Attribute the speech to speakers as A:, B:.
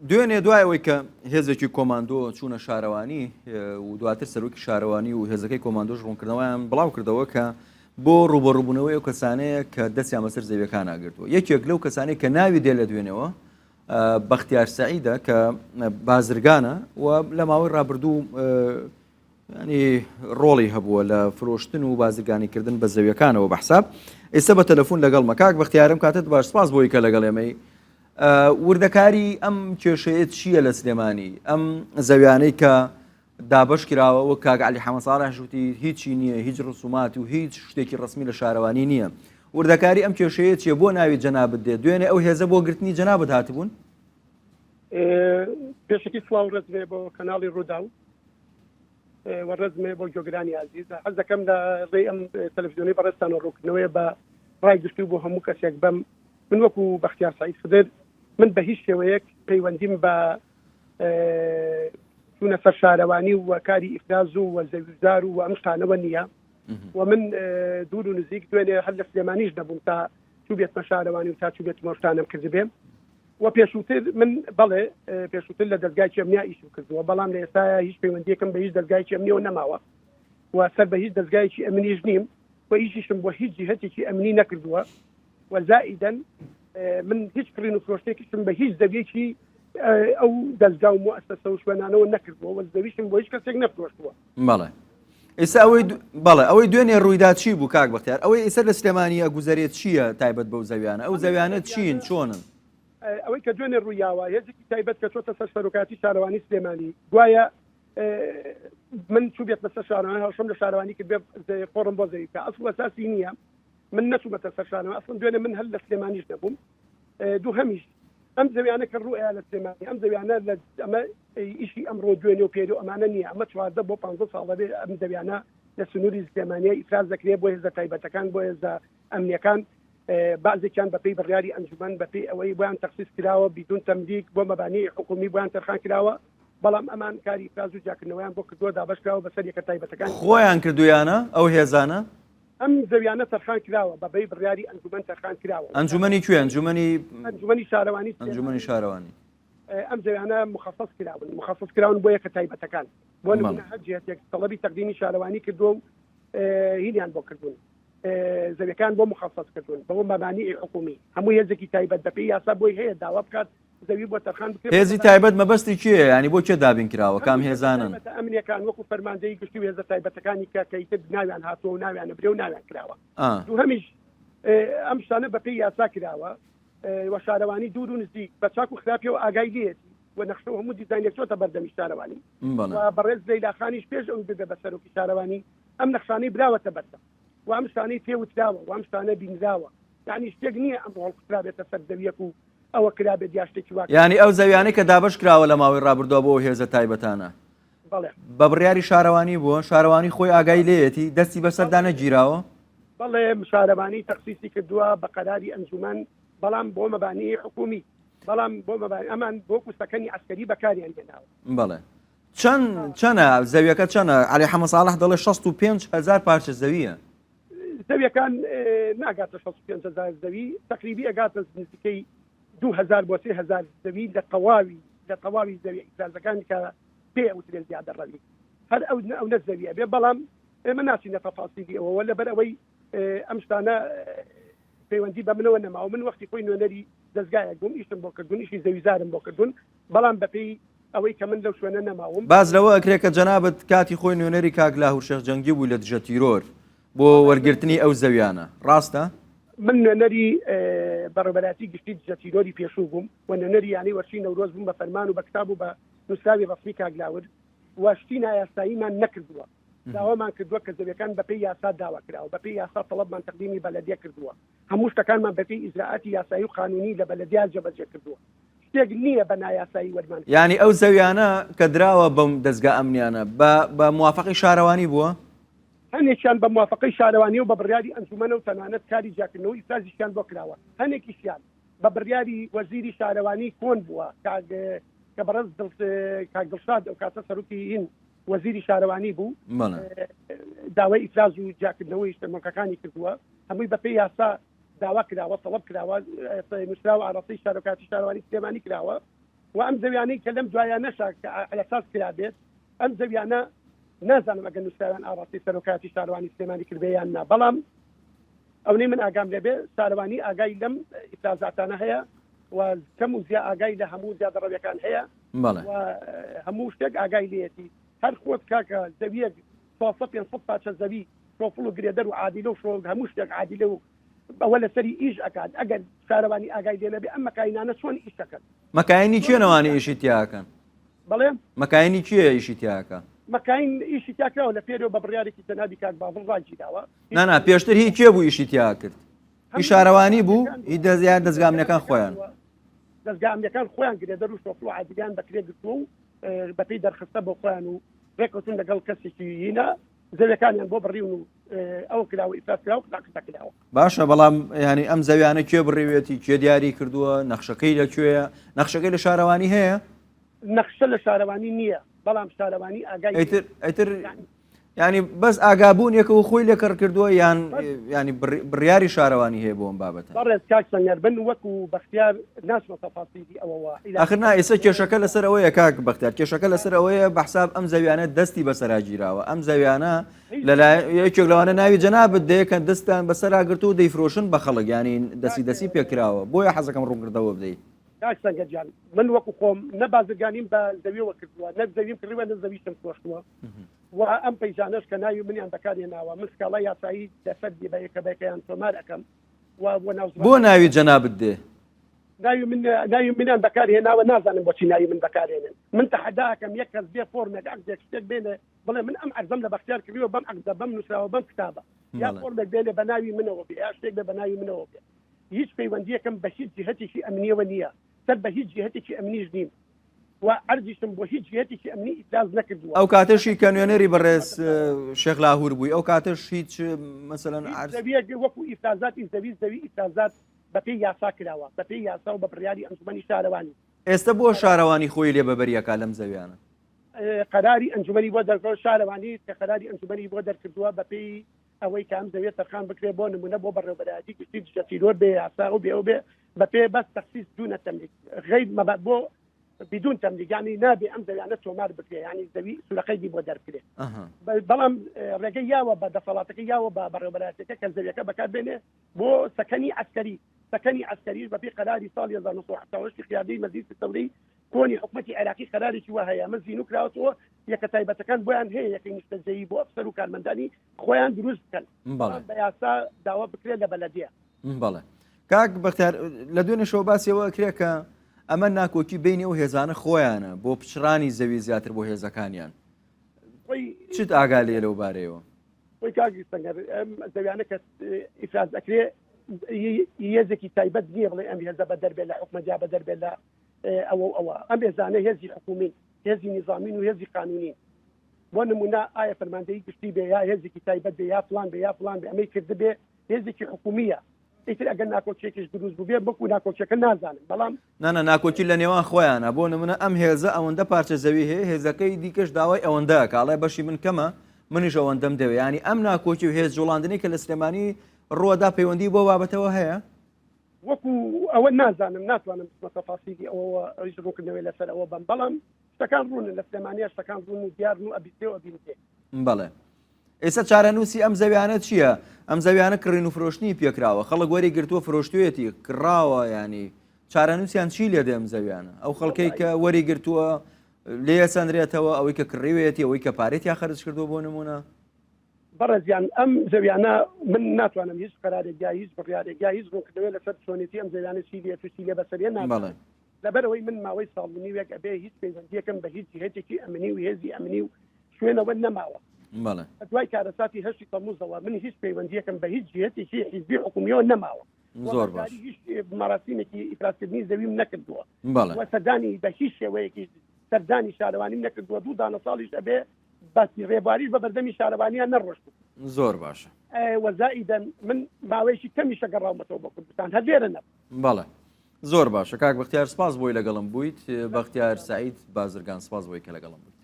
A: دوێنێ دوای ئەوەی کە هێزێکی کۆماندۆ چوونە شارەوانی و دواتر سەرۆکی شارەوانی و هێزەکەی کۆماندۆش ڕوونکردنەوەیان بڵاو کردەوە کە بۆ ڕوبەڕووبوونەوەی ئەو کەسانەیە کە دەستیان بەسەر زەویەکان ناگرتووە. یەکێک لەو کەسانەی کە ناوی دێ لە دوێنەوە بەختیار سەعیدە کە بازرگانە و لە ماوەی ڕابردوو ینی ڕۆڵی هەبووە لە فرۆشتن و بازرگانیکردن بە زەویەکانەوە بەحساب. ئێستا بە تەلەفۆن لەگەڵمە کاک بەختیارم کاتت باش، سپاس بۆی کە لەگەڵ ئێمەی. وردەکاری ئەم کێشەیە چییە لە سلێمانی ئەم زەویانەی کە دابش کراوە وەک کاک عەلی حەمەد ساڵح وتی هیچی نییە، هیچ ڕسوماتی و هیچ شتێکی ڕسمی لە شارەوانی نییە. وردەکاری ئەم کێشەیە چیە؟ بۆ ناوی جەنابەت دێت؟ دوێنێ ئەو هێزە بۆ گرتنی جەنابەت هاتبوون؟
B: پێشکی سڵاو ڕێزمێ بۆ کەناڵی ڕوودا و وەڕێزمێ بۆ گۆگرانی عزیز. حەز دەکەم لە ڕێی ئەم تەلەڤیزیۆنی بەڕێستان و ڕوونکردنەوەی بە ڕای گشتی بۆ هەموو کەسێک بەم. من وەکو بەختیار سەعید خدر من بە هیچ شێوەیەک پەیوەندیم بە چوونە سەر شارەوانی و کاری ئیفراز و زەویزار و ئەم شتانەوە نییە و من دوور و نزیک دوێنێ هەر لە سلێمانیش نەبووم تا چوو بێتمە شارەوانی و تا چوو بێتمە شتانم کردبێم و پێشووتر من بەڵێ پێشووتر لە دەستگای ئەمنیا ئیشم کردووە، بەڵام لە ئێستا هیچ پەیوەندیەکەم بە هیچ دەستگای ئەمنیەوە نەماوە و سەر بە هیچ دەستگایکی ئەمنیش نیم و ئیشیشم بۆ هیچ جیهەتێکی ئەمنی نەکردووە و زائیدەن من هیچ کڕین و فرۆشتێکیشم بە هیچ زەویەکی ئەو دەستگا و مؤسسە و شوێنانەوە نەکردووە و زەویشم بۆ هیچ کەسێک نەفرۆشتووە.
A: بەڵێ ئێستا ئەوەی دوێنێ ڕوویدا چی بوو کاک بەختیار؟ ئەوەی ئێستا لە سلێمانی ئەگوزارێت چییە تایبەت بەو زەویانە؟ ئەو زەویانە چین چۆنن؟
B: ئەوەی کە دوێنێ ڕوویاوە هێزێکی تایبەت کە چۆتە سەر سەرۆکاتی شارەوانی سلێمانی گوایە من چوو بێت بەسەر شارەوانی هەڵشەم لە شارەوانی کرد بێ فۆڕم بۆ زەوی کە ئەسڵ ئەساسی نییە، من نەچوومەتە سەر شارەوانی ئەسڵ دوێنێ من هەر لە سلێمانیش نەبووم. دوو هەمیش ئەم زەویانە کە ڕوئە لە سلێمانی ئەم زەویانە لە ئەمە ئیشی ئەمڕۆ دوێنێ و پێری و ئەمانە نییە، ئەمە 14 بۆ 15 ساڵە بێ ئەم زەویانە لە سنووری سلێمانیە ئیفراز دەکرێت بۆ هێزە تایبەتەکان بۆ هێزە ئەمنیەکان، بعضێکیان بەپێی بڕیاری ئەنجومەن بەپێی ئەوەی بۆیان تەخسیس کراوە بیدون تەملیک بۆ مەبانی حکومی بۆیان تەرخان کراوە، بەڵام ئەمان کاری ئیفراز و جاکردنەوەیان بۆ کردووە دابەش کراوە بەسەر یەکە تایبەتەکان
A: خۆیان کردویانە ئەو هێزانە
B: ئەم زەویانە تەرخان کراوە بەبێی بڕیاری ئەنجومەن تەرخان کراوە.
A: ئەنجومەنی کوێ؟ ئەنجومەنی
B: شارەوانی
A: ئەنجومەنی شارەوانی.
B: ئەم زەویانە مخصص کراون بۆ یەکە تایبەتەکان بۆ نمونە هەر جهەتێک تەڵەبی تەقدیمی شارەوانی کردووە و هینیان بۆ کردوون، زەویەکان بۆ مخصص کردوون بەبوو مەبانی حکومی، هەموو هێزێکی تایبەت بەپێی یاسا بۆی هەیە داوا بکات زەوی بۆ تەرخان بکرێت.
A: هێزی تایبەت مەبەستی کێیە؟ ینی بۆ کێ دابین کراوە؟ کام هێزانن؟
B: ئەمنیەکان وەکو فەرماندەی گشتی و هێزە تایبەتەکانی کە کەیتر ناویان هاتووە و ناویانە برێ و ناویان کراوە. دوو هەمیش ئەم شتانە بەپێی یاسا کراوە و شارەوانی دوور و نزیک بە چاک و خراپیەوە ئاگای لێتی و نەخشە هەموو دیزاینێک چۆتە بەردەمی شارەوانی و بەڕێز لەیلاخانیش پێش ئەو ببێ بە سەرۆکی شارەوانی ئەم نەخشانەی براوەتە بەردەم و ئەم شتانەی پێوتراوە و ئەم شتانە بینراوە، یعنی شتێک نییە ئەم هەڵقرا بێتە سەر زەویەک و ئەوە کرا بێت یا شتێکی واقع.
A: یعنی ئەو زەویانەی کە دابش کراوە لە ماوەی ڕابردووە بۆ هێزە تایبەتانە بە بڕیاری شارەوانی بووە، شارەوانی خۆی ئاگای لێیەتی دەستی بەسەردا نەگیراوە؟
B: بەڵێ شارەوانی تەخسیسی کردووە بە قەراری ئەنجومەن، بەڵام بۆ مەبانی حکومی، بەڵام بۆ مەبانی ئەمان بۆ کوستەکەنی عسکەری بەکاریان هێناوە.
A: بەڵێ چەنە زەویەکە چەنە؟ عەلی حەمەد ساڵح دەڵێ 65,000 پارچە زەویە.
B: زەویەکان ناگاتە 65,000 زەوی، تقریبی ئەگاتە نزیکەی 2000 بۆ 3000 زەوی لە تەواوی زەوی ئیفرازەکانی کە پێ ئەوترێن زیادە ڕەوی هەر ئەو نەزەویە بێ، بەڵام ئێمە ناچینە تەفاسیلی ئەوە لەبەر ئەوەی ئەم شتانە پەیوەندی بە منەوە نەماوە. من وەختی خۆی نوێنەری دەستگایەک بووم، ئیشتم بۆ کردوون، ئیشی زەویزارم بۆ کردوون، بەڵام بەپێی ئەوەی کە من لەو شوێنە نەماوم.
A: باز لەوە ئەکرێت کە جەنابەت کاتی خۆی نوێنەری کاک لاهور شێخ جەنگی بوو لە دژە تیرۆر بۆ وەرگرتنی ئەو زەویانە، ڕاستە؟
B: من نوێنەری بەڕێوەبەراتی گشتی دژە تیرۆری پێشوو بووم و نوێنەری یانی وەرچی نەورۆز بووم بە فەرمان و بە کتاب و بە نووسراوی ڕەسمی کاک لاور و شتی نایاساییمان نەکردووە، داوامان کردووە کە زەویەکان بەپێی یاسا داوا کراوە، بەپێی یاسا تەڵەبمان تەقدیمی بەلەدیە کردووە، هەموو شتەکانمان بەپێی ئیجراعاتی یاسایی و قانونی لە بەلەدیا جێبەجێ کردووە، شتێک نییە بە نایاسایی وەرمان.
A: یعنی ئەو زەویانە کە دراوە بەم دەستگا ئەمنیانە بە موافقی شارەوانی بووە؟
B: هەنێکیان بە موافقەی شارەوانی و بە بڕیاری ئەنجومەنە و تەنانەت کاری جاکردنەوە ئیفرازیشیان بۆ کراوە، هەنێکیشیان بە بڕیاری وەزیری شارەوانی کۆن بووە کە بەڕێز کاک دڵشاد ئەو کاتە سەرۆکی هین وەزیری شارەوانی بوو، داوای ئیفراز و جاکردنەوەی شتەمەکەکانی کردووە، هەمووی بەپێی یاسا داوا کراوە، تەڵەب کراوە، نووسراوە ئاڕاستەی شارۆکاتی شارەوانی سلێمانی کراوە و ئەم زەویانەی کە لەم دوایانەشا کە ئەساس کرابێت ئەم زەویانە نازانم ئەگەر نووسراوان ئاڕاستی سەرۆکاتی شارەوانی سلێمانی کردبیان نا بەڵام ئەوەی من ئاگام لێبێ ساروانی ئاگای لەم ئیفرازاتانە هەیە و کەم و زیا ئاگای لە هەموو زیادە ڕەویەکان هەیە و هەموو شتێک ئاگای لێتی هەر خۆت کاکە زەویەک 500 پاچە زەوی شۆفڵ و گرێدەر و عادیلە و شۆ هەموو شتێک عادیلە و ئەوە لەسەری ئیش ئەکات ئەگەر شارەوانی ئاگای لێ نەبێ ئەم مەکاینانە چۆن ئیش دەکەن
A: مەکایانی چێنەوانی ئیشی تیاکەن
B: بەڵێ
A: مەکایانی چیە ئیشی تیاکە
B: مەکاین ئیشی تیاکراوە لە پێرەوە بە بڕیارێکی جەنابی کاک بابڵ ڕاگیراوە
A: نانا پێشتر هی کێ بوو ئیشی تیا کرد هی شارەوانی بوو هی دەزیان دەستگامنەکان خۆیان
B: دەستگامنەکان خۆیان گرێدەر و شۆفڵ و عادیلیان بەکرێ گرتووە و بەپێی دەرخستە بۆ خۆیان و ڕێکوتون لەگەڵ کەسێکی هینە زەویەکانیان بۆ بڕیون و ئەو کراوە ئیفراز کراوە قسە کراوە
A: باشە بەڵام ینی ئەم زەویانە کێ بڕێوێتی کێ دیاری کردووە نەخشەکەی لەکوێیە نەخشەکەی لە شارەوانی هەیە
B: نەخشە لە شارەوانی نییە بەڵام شارەوانی ئاگای
A: ئەیتر ینی بەس ئاگابوون یەکەوە خۆی لێکڕ کردووە یان ینی بڕیاری شارەوانی هەیە بۆ ئەم بابەتە
B: بەڕێز کاک سەنگەر بن وەکو بەختیار ناچمە تەفاسیلی ئەوەوە
A: ئاخر نا ئێستا کێشەکە لەسەر ئەوەیە کاک بەختیار کێشەکە لەسەر ئەوەیە بەحساب ئەم زەویانە دەستی بەسەراگیراوە ئەم زەویانە یەکێک لەوانە ناوی جەنابەت دەیەکەن دەستیان بەسەراگرتو و دەیفرۆشن بە خەڵک ینی دەستی پێکراوە بۆیە حەزەکەم ڕوونکردەوە بدەیت
B: کاک سەنگەرجان من وەکو خۆم نە بازرگانیم بە زەویەوە کردووە نە زەویم کردووە نە زەویشتم خۆشتووە و ئەم پەیژانەش کە ناوی منیان بەکارهێناوە من سکاڵای یاسایی دەسەردی بە یەکەبەکەیان تۆمار ئەەکەم
A: بۆ ناوی جەنابەت دێ
B: ناوی منیان بەکارهێناوە نازانم بۆچی ناوی من بەکارهێنن من تەحەداکەم یەک کەس بێ فۆرمێک عەقدێک شتێک بێنێ بڵێ من ئەم عەرزەم لە بەختیار کردووە بەم عەقدە بەم نووسراوە بەم کتابە یا فۆرمێک بێنێ بە ناوی منەوە بێ یا شتێک بێ بە ناوی منەوە بێ هیچ پەیوەندیەکەم بە هیچ جهەتێکی ئەمنیەوە نییە سەر بە هیچ جهەتێکی ئەمنیش نیم و عرضیشم بۆ هیچ جهەتێکی ئەمنی ئیتراز نەکردووە
A: ئەو کاتەشی کە نوێنەری بەڕێز شێخ لاهور بووی ئەو کاتەش هیچ مەسەلەن
B: وەکو ئیفرازاتی زەوی ئیفرازات بەپێی یاسا کراوە بەپێی یاسا و بە بڕیاری ئەنجومەنی شارەوانی
A: ئێستا بۆ شارەوانی خۆی لێ بەبەریەکە لەم زەویانە
B: قەراری ئەنجومەنی بۆ دەرکەوە شارەوانی کە قەراری ئەنجومەنی بۆ دەرکردووە بەپێی ئەوەی کە ئەم زەویە تەرخان بکرێ بۆ نمونە بۆ بەڕێوەبەرایەتی گشتی دژەتیرۆر بێ یاسا و بێ و بێ بەپێ بەس تەخسیس دوونە تەملیک غیر مەبەد بۆ بدون تەملیک یعنی نابێ ئەم زەویانە تۆمار بکرێ یعنی زەوی سولەقەیدی بۆ دەرکرێ بەڵام ڕێگەی یاوە بە دەسەڵاتەکەی یاوە بە بەڕێوەبەرایەتەکە کە زەویەکە بەکاربێنێ بۆ سەکەنی عسکەریش بەپێی قەراری ساڵی 1970 قیادەی مەجلیسی دەوڵەی کۆنی حکومەتی عێراقی قەرارێکی وا هەیە ئەمە زیینو کراوەتەوە یەکە تایبەتەکان بۆیان هەیە یەکەی نیشتەجێیی بۆ ئەفسەر و کارمەندانی خۆیان دروست بکەن بە یاسا داوا بکرێت لە بەلەدیە
A: بەڵێ کاک بەختیار لە دوێنێ شەو باسیەوە کرێ کە ئەمە ناکۆکی بینی ئەو هێزانە خۆیانە بۆ پچڕانی زەوی زیاتر بۆ هێزەکانیان چیت ئاگا لێ لەو بارەیەوە
B: خۆی کاکی سەنگەر ئەم زەویانە کە ئیفراز ئەکرێ هێزێکی تایبەت نییە بڵێ ئەم هێزە بە دەربێت لە حکومەتیا بە دەربێت لە ئەوە ئەم هێزانە هێزی حکومی هێزی نظامین و هێزی قانونی بۆ نمونە ئایا فەرماندەیی گشتی بێ یا هێزێکی تایبەت بێ یا فلان بێ یا فلان بێ ئەمەی کرد بێ هێزێکی حکومیە ئیتر ئەگەر ناکۆچێکیش دروست بوو بێ بکو ناکۆچەکە نازانم بەڵام
A: ناکۆچی لە نێوان خۆیانە بۆ نمونە ئەم هێزە ئەوەندە پارچە زەوی هەیە هێزەکەی دیکەش داوای ئەوەندە کاڵای بەشی من کەمە منیش ئەوەندەم دەوێ ینی ئەم ناکۆچی و هێز جوڵاندنی کە لە سلێمانی ڕۆدا پەیوەندی بۆ بابەتەوە هەیە
B: وەکو ئەوە نازانم ناتوانم تەفاسیلی ئەوە ڕیش ڕوونکردنەوەی لەسەر ئەوە بم بەڵام شتەکان ڕوونن لە سلێمانیە شتەکان ڕوون و دیار و ئەبیستێ
A: بەڵێ ئێستا چارەنووسی ئەم زەویانە چییە ئەم زەویانە کڕین و فرۆشتنی پێکراوە خەڵک وەری گرتووە فرۆشتوێتی کراوە ینی چارەنووسیان چی لێ دێم زەویانە ئەو خەڵکەی کە وەری گرتووە لێ سندرێتەوە ئەوەی کە کڕیوێتی ئەوەی کە پارێتی خەرج کردو بۆ نمونە
B: بەڕێزیان ئەم زەویانە من ناتوانم هیچ قەرارێک یا هیچ بڕیارێک یا هیچ ڕوونکردنەوەی لەسەر چۆنێتی ئەم زەویانە چی لێ تووشی لێ بەسەریە نابڵێ لەبەرەوەی من ماوەی ساڵ و نیوێک ئەبێ هیچ پەیوەندیەکەم بە هیچ جهەتێکی ئەمنی و هێزی ئەمنی و شوێنەوە نەماوە دوای کارەساتی هەشتی تەمووزەوە من هیچ پەیوەندیەکەم بە هیچ جهەتێکی حیزبی حکومیەوە نەماوە
A: زۆر باش
B: هیچ مەراسیمێکی ئیفرازکردنی زەویم نەکردووە و سەردانی بە هیچ شێوەیەکی سەردانی شارەوانیم نەکردووە دوو دانە ساڵیش ئەبێ باسی ڕێبواریش بە بەردەمی شارەوانیان نەڕۆشت
A: زۆر باشە
B: وەزائیدەن من ماوەیەکی کەمیشە گەڕاومەتەوە بە کوردستان هەر لێرە نەبوو
A: بەڵێ زۆر باشە کاک بەختیار سپاس بۆی لەگەڵم بوویت بەختیار سعید بازرگان سپاس بۆی کە لەگەڵم بوویت